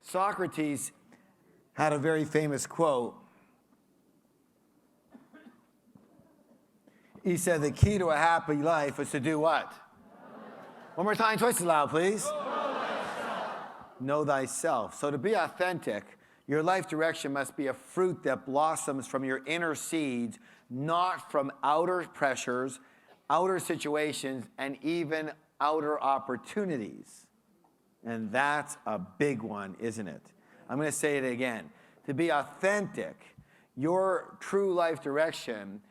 Socrates had a very famous quote. He said the key to a happy life is to do what? One more time, twice as loud, please. Know thyself. So to be authentic, your life direction must be a fruit that blossoms from your inner seeds, not from outer pressures, outer situations, and even outer opportunities. And that's a big one, isn't it? I'm going to say it again. To be authentic, your true life direction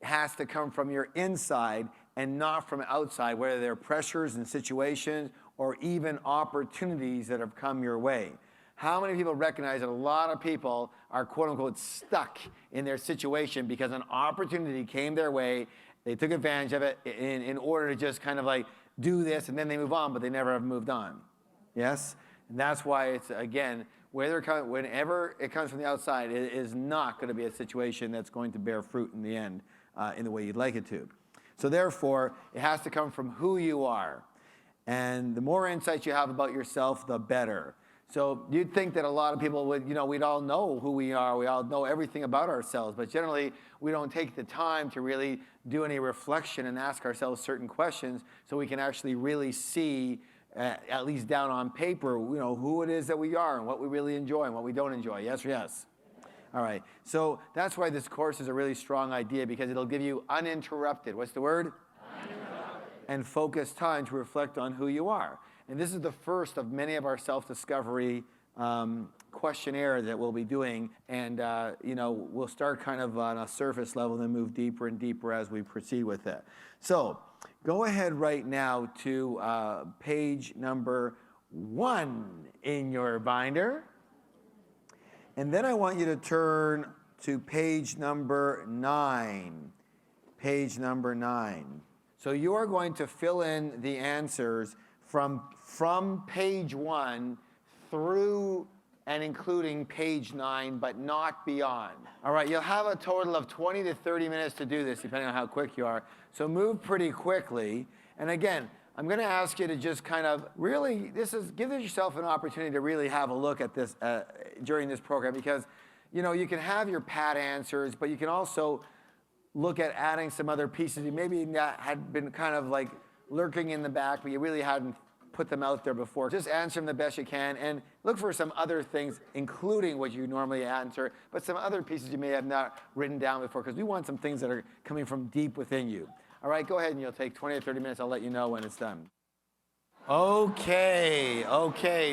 has to come from your inside and not from outside, whether they're pressures and situations or even opportunities that have come your way. How many people recognize that a lot of people are quote-unquote stuck in their situation because an opportunity came their way, they took advantage of it in order to just kind of like do this, and then they move on, but they never have moved on. Yes? And that's why it's, again, whenever it comes from the outside, it is not going to be a situation that's going to bear fruit in the end in the way you'd like it to. So therefore, it has to come from who you are. And the more insights you have about yourself, the better. So you'd think that a lot of people would, we'd all know who we are. We all know everything about ourselves. But generally, we don't take the time to really do any reflection and ask ourselves certain questions so we can actually really see, at least down on paper, who it is that we are and what we really enjoy and what we don't enjoy. Yes or yes? All right. So that's why this course is a really strong idea, because it'll give you uninterrupted, what's the word? Uninterrupted. And focused time to reflect on who you are. And this is the first of many of our self-discovery questionnaire that we'll be doing. And, we'll start kind of on a surface level and then move deeper and deeper as we proceed with it. So go ahead right now to page number 1 in your binder. And then I want you to turn to page number 9. Page number 9. So you are going to fill in the answers from page 1 through and including page 9, but not beyond. All right, you'll have a total of 20 to 30 minutes to do this, depending on how quick you are. So move pretty quickly. And again, I'm going to ask you to just kind of really, give yourself an opportunity to really have a look at this during this program, because, you can have your pat answers, but you can also look at adding some other pieces you maybe had been kind of like lurking in the back, but you really hadn't put them out there before. Just answer them the best you can and look for some other things, including what you normally answer, but some other pieces you may have not written down before, because we want some things that are coming from deep within you. All right, go ahead and you'll take 20 or 30 minutes. I'll let you know when it's done. Okay,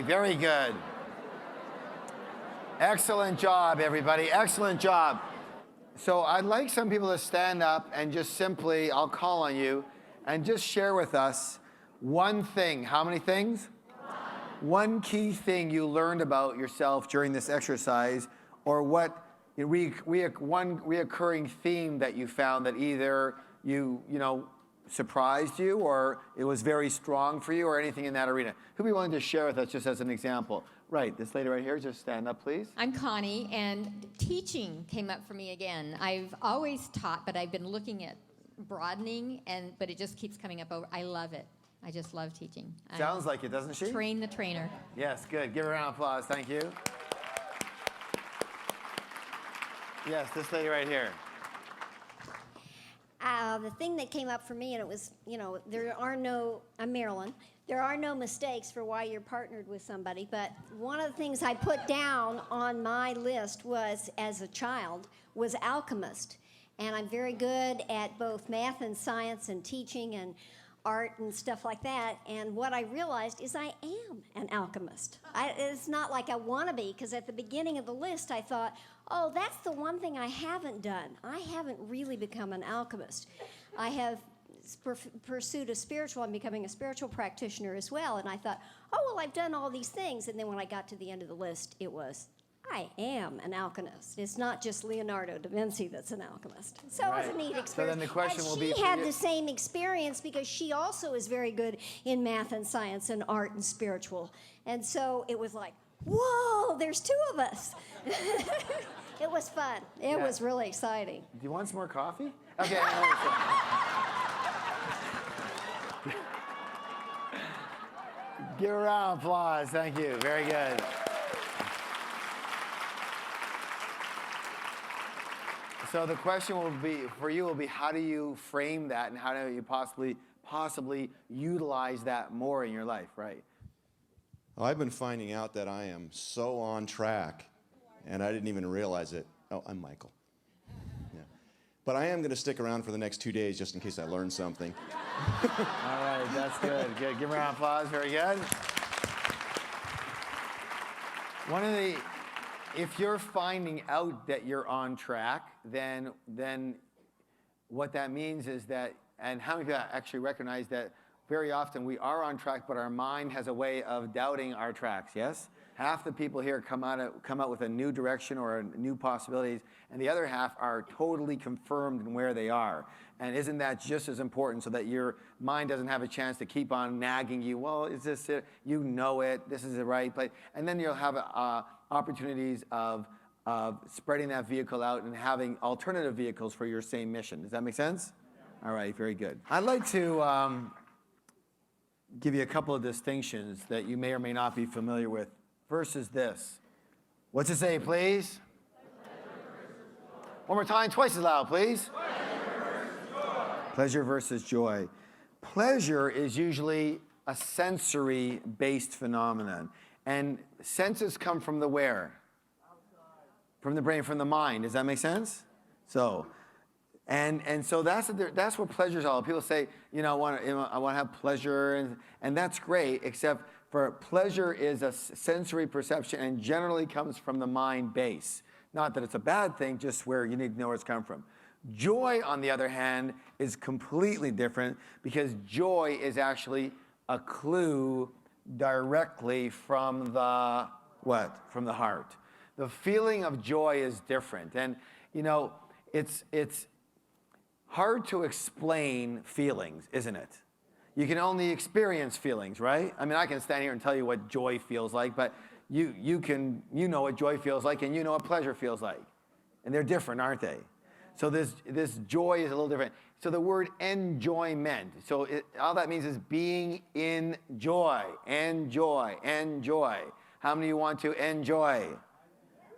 very good. Excellent job, everybody, excellent job. So I'd like some people to stand up and just simply, I'll call on you, and just share with us one thing. How many things? One key thing you learned about yourself during this exercise, or what one reoccurring theme that you found that either you surprised you, or it was very strong for you, or anything in that arena. Who'd be willing to share with us just as an example? Right, this lady right here, just stand up, please. I'm Connie, and teaching came up for me again. I've always taught, but I've been looking at broadening, but it just keeps coming up over. I love it. I just love teaching. Sounds like it, doesn't she? Train the trainer. Yes, good. Give her a round of applause. Thank you. Yes, this lady right here. The thing that came up for me, and it was, I'm Marilyn. There are no mistakes for why you're partnered with somebody, but one of the things I put down on my list was, as a child, was alchemist. And I'm very good at both math and science and teaching and art and stuff like that. And what I realized is I am an alchemist. It's not like I want to be, because at the beginning of the list I thought, oh, that's the one thing I haven't done. I haven't really become an alchemist. I have pursued I'm becoming a spiritual practitioner as well. And I thought, oh, well, I've done all these things. And then when I got to the end of the list, it was, I am an alchemist. It's not just Leonardo da Vinci that's an alchemist. So right. It was a neat experience. So then the question will be, she had the same experience because she also is very good in math and science and art and spiritual. And so it was like, whoa, there's two of us. It was fun. It was really exciting. Do you want some more coffee? Okay. Give a round of applause. Thank you. Very good. So the question will be, how do you frame that, and how do you possibly utilize that more in your life, right? Well, I've been finding out that I am so on track, and I didn't even realize it. Oh, I'm Michael. Yeah. But I am going to stick around for the next 2 days just in case I learn something. All right, that's good. Good. Give a round of applause. Very good. If you're finding out that you're on track, then what that means is that, and how many people actually recognize that very often we are on track, but our mind has a way of doubting our tracks, yes? Half the people here come out with a new direction or new possibilities, and the other half are totally confirmed in where they are. And isn't that just as important, so that your mind doesn't have a chance to keep on nagging you? Well, is this it? You know it. This is the right place. And then you'll have opportunities of spreading that vehicle out and having alternative vehicles for your same mission. Does that make sense? Yeah. All right, very good. I'd like to give you a couple of distinctions that you may or may not be familiar with. First is this. What's it say, please? One more time, twice as loud, please. Pleasure versus joy. Pleasure is usually a sensory-based phenomenon. And senses come from the where? Outside. From the brain, from the mind. Does that make sense? So, and so that's what pleasure is all. People say, I want to have pleasure, and that's great, except for pleasure is a sensory perception and generally comes from the mind base. Not that it's a bad thing, just where you need to know where it's come from. Joy, on the other hand, is completely different, because joy is actually a clue directly from the what? From the heart. The feeling of joy is different. And, it's hard to explain feelings, isn't it? You can only experience feelings, right? I mean, I can stand here and tell you what joy feels like, but you know what joy feels like, and you know what pleasure feels like. And they're different, aren't they? So this joy is a little different. So the word enjoyment, all that means is being in joy, enjoy. How many of you want to enjoy?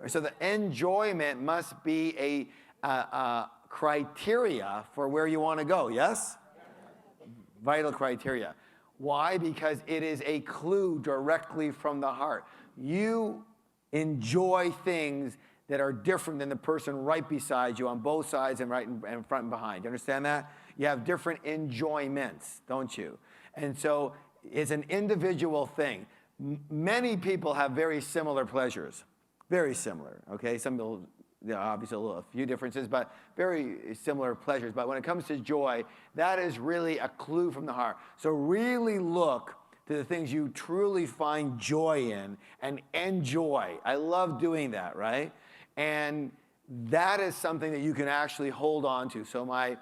So the enjoyment must be a criteria for where you want to go, yes? Vital criteria. Why? Because it is a clue directly from the heart. You enjoy things that are different than the person right beside you on both sides and right and front and behind. You understand that? You have different enjoyments, don't you? And so it's an individual thing. Many people have very similar pleasures. Very similar, okay? Some people, obviously a few differences, but very similar pleasures. But when it comes to joy, that is really a clue from the heart. So really look to the things you truly find joy in and enjoy. I love doing that, right? And that is something that you can actually hold on to. So my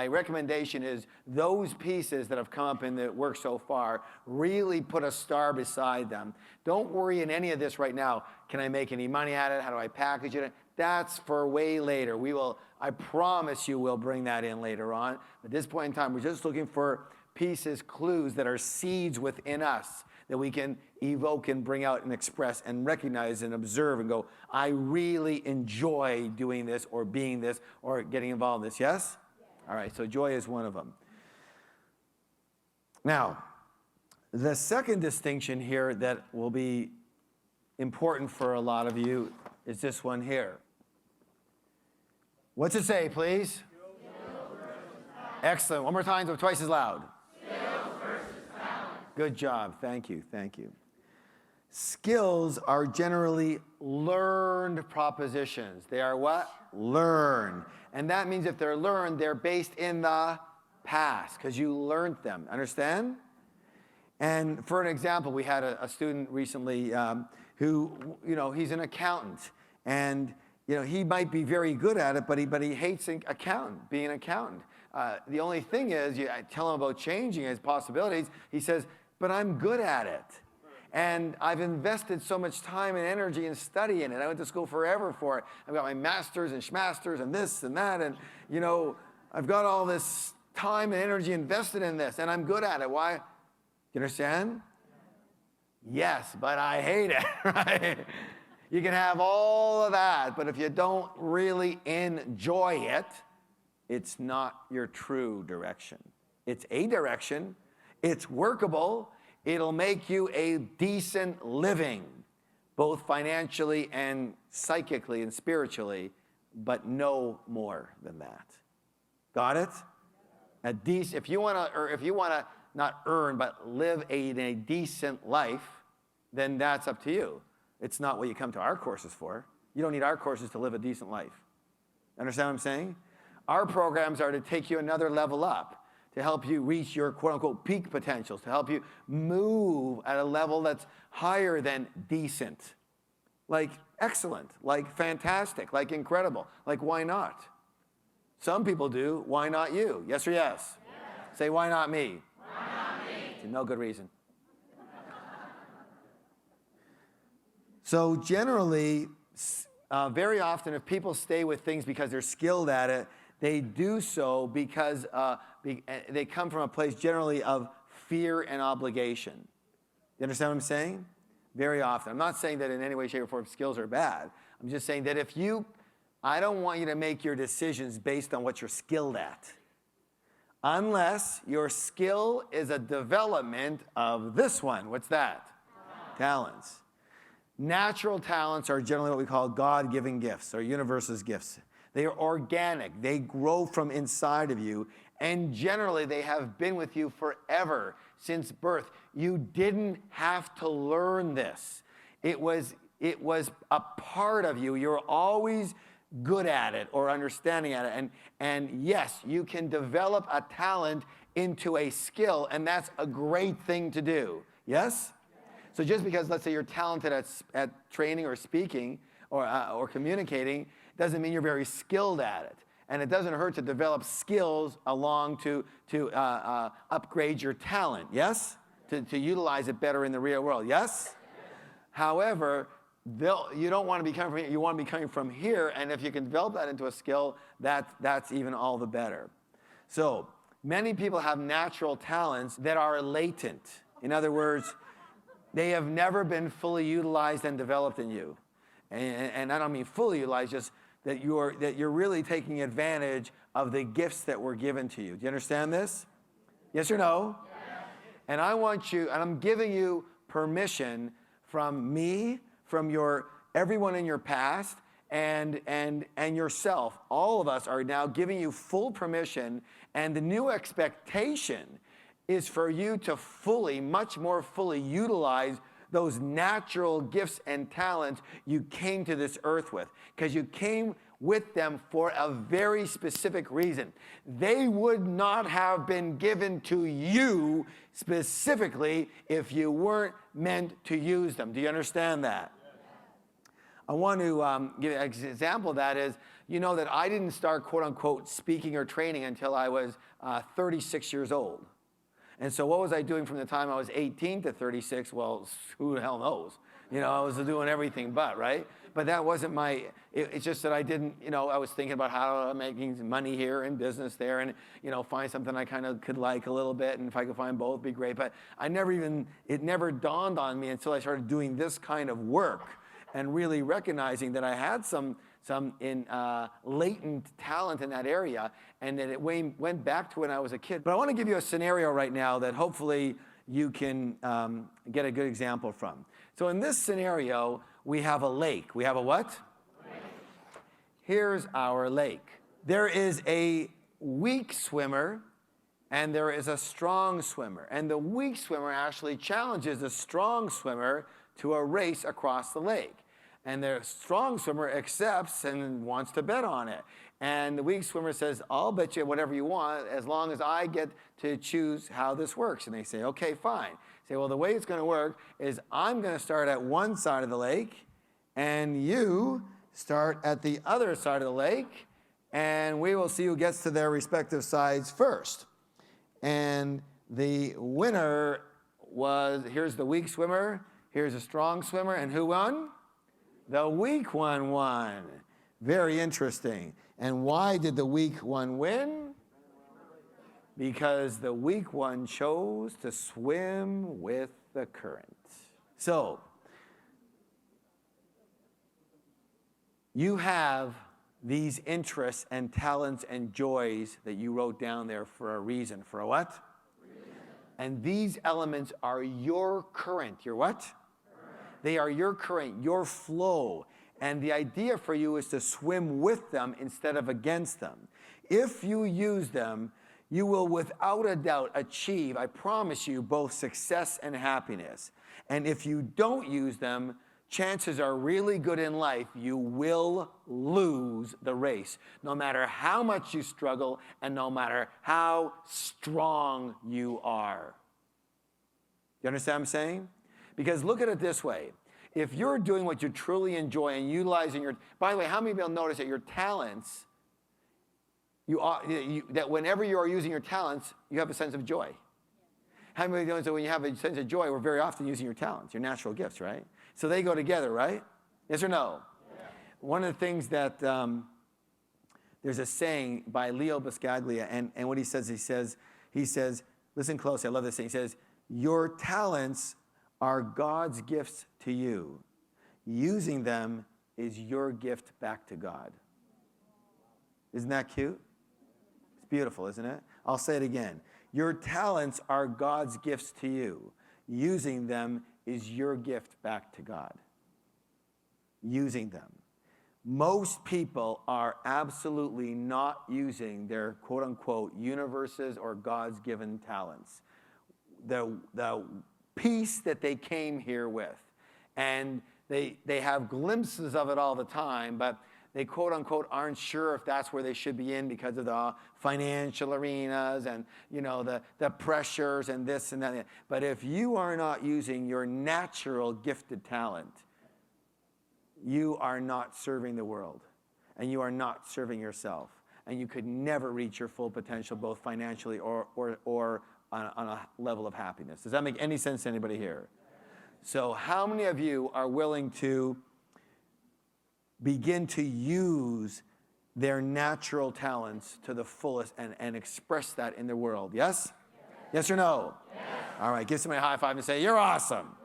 recommendation is those pieces that have come up in the work so far, really put a star beside them. Don't worry in any of this right now. Can I make any money at it? How do I package it? That's for way later. I promise you we'll bring that in later on. At this point in time, we're just looking for pieces, clues that are seeds within us that we can evoke and bring out and express and recognize and observe and go, I really enjoy doing this or being this or getting involved in this, yes? All right, so joy is one of them. Now, the second distinction here that will be important for a lot of you is this one here. What's it say, please? Excellent. One more time, so twice as loud. Good job. Thank you. Skills are generally learned propositions. They are what? Learned. And that means if they're learned, they're based in the past because you learned them. Understand? And for an example, we had a student recently who, he's an accountant. And, he might be very good at it, but he hates being an accountant. The only thing is, I tell him about changing his possibilities. He says, but I'm good at it. And I've invested so much time and energy and study in it. I went to school forever for it. I've got my masters and schmasters and this and that. And, I've got all this time and energy invested in this. And I'm good at it. Why? You understand? Yes, but I hate it, right? You can have all of that, but if you don't really enjoy it, it's not your true direction. It's a direction. It's workable. It'll make you a decent living, both financially and psychically and spiritually, but no more than that. Got it? If you want to not earn, but live in a decent life, then that's up to you. It's not what you come to our courses for. You don't need our courses to live a decent life. Understand what I'm saying? Our programs are to take you another level up, to help you reach your quote-unquote peak potentials, to help you move at a level that's higher than decent. Like excellent, like fantastic, like incredible, like why not? Some people do, why not you? Yes or yes? Yes. Say, why not me? Why not me? No good reason. So generally, very often if people stay with things because they're skilled at it, they do so because they come from a place generally of fear and obligation. You understand what I'm saying? Very often. I'm not saying that in any way, shape, or form skills are bad. I'm just saying that I don't want you to make your decisions based on what you're skilled at. Unless your skill is a development of this one. What's that? Talents. Natural talents are generally what we call God-given gifts, or universe's gifts. They are organic. They grow from inside of you, and generally they have been with you forever, since birth. You didn't have to learn this. It was a part of you. You're always good at it or understanding at it. And yes, you can develop a talent into a skill, and that's a great thing to do. Yes? So just because, let's say, you're talented at training or speaking or communicating, doesn't mean you're very skilled at it. And it doesn't hurt to develop skills along to upgrade your talent, yes? To utilize it better in the real world, yes? However, you don't want to be coming from here, you want to be coming from here, and if you can develop that into a skill, that's even all the better. So, many people have natural talents that are latent. In other words, they have never been fully utilized and developed in you. And I don't mean fully utilized, just that you're really taking advantage of the gifts that were given to you. Do you understand this? Yes or no? Yes. And I'm giving you permission from me, from everyone in your past, and yourself. All of us are now giving you full permission, and the new expectation is for you to much more fully utilize those natural gifts and talents you came to this earth with, because you came with them for a very specific reason. They would not have been given to you specifically if you weren't meant to use them. Do you understand that? I want to give an example of that is, you know that I didn't start, quote unquote, speaking or training until I was 36 years old. And so what was I doing from the time I was 18 to 36? Well, who the hell knows? I was doing everything but, right? But that wasn't it's just that I didn't, I was thinking about how making money here and business there and, find something I kind of could like a little bit. And if I could find both, it'd be great. But it never dawned on me until I started doing this kind of work and really recognizing that I had some latent talent in that area, and that it went back to when I was a kid. But I want to give you a scenario right now that hopefully you can get a good example from. So in this scenario, we have a lake. We have a what? Lake. Here's our lake. There is a weak swimmer, and there is a strong swimmer. And the weak swimmer actually challenges the strong swimmer to a race across the lake. And the strong swimmer accepts and wants to bet on it. And the weak swimmer says, I'll bet you whatever you want as long as I get to choose how this works. And they say, okay, fine. Say, well, the way it's going to work is I'm going to start at one side of the lake, and you start at the other side of the lake, and we will see who gets to their respective sides first. And the winner here's the weak swimmer, here's a strong swimmer, and who won? The weak one won. Very interesting. And why did the weak one win? Because the weak one chose to swim with the current. So, You have these interests and talents and joys that you wrote down there for a reason. For a what? And these elements are your current. Your what? They are your current, your flow. And the idea for you is to swim with them instead of against them. If you use them, you will without a doubt achieve, I promise you, both success and happiness. And if you don't use them, chances are really good in life you will lose the race, no matter how much you struggle and no matter how strong you are. You understand what I'm saying? Because look at it this way. If you're doing what you truly enjoy and utilizing your, by the way, how many people notice that your talents, that whenever you are using your talents, you have a sense of joy? How many people know that when you have a sense of joy, we're very often using your talents, your natural gifts, right? So they go together, right? Yes or no? Yeah. One of the things that, there's a saying by Leo Buscaglia, and what he says, listen closely, I love this thing. He says, your talents are God's gifts to you. Using them is your gift back to God. Isn't that cute? It's beautiful, isn't it? I'll say it again. Your talents are God's gifts to you. Using them is your gift back to God. Using them. Most people are absolutely not using their quote-unquote universes or God's given talents. The peace that they came here with. And they have glimpses of it all the time, but they quote-unquote aren't sure if that's where they should be in because of the financial arenas and, the pressures and this and that. But if you are not using your natural gifted talent, you are not serving the world, and you are not serving yourself, and you could never reach your full potential, both financially or on a level of happiness. Does that make any sense to anybody here? So how many of you are willing to begin to use their natural talents to the fullest and express that in the world? Yes? Yes or no? Yes. All right, give somebody a high five and say, you're awesome.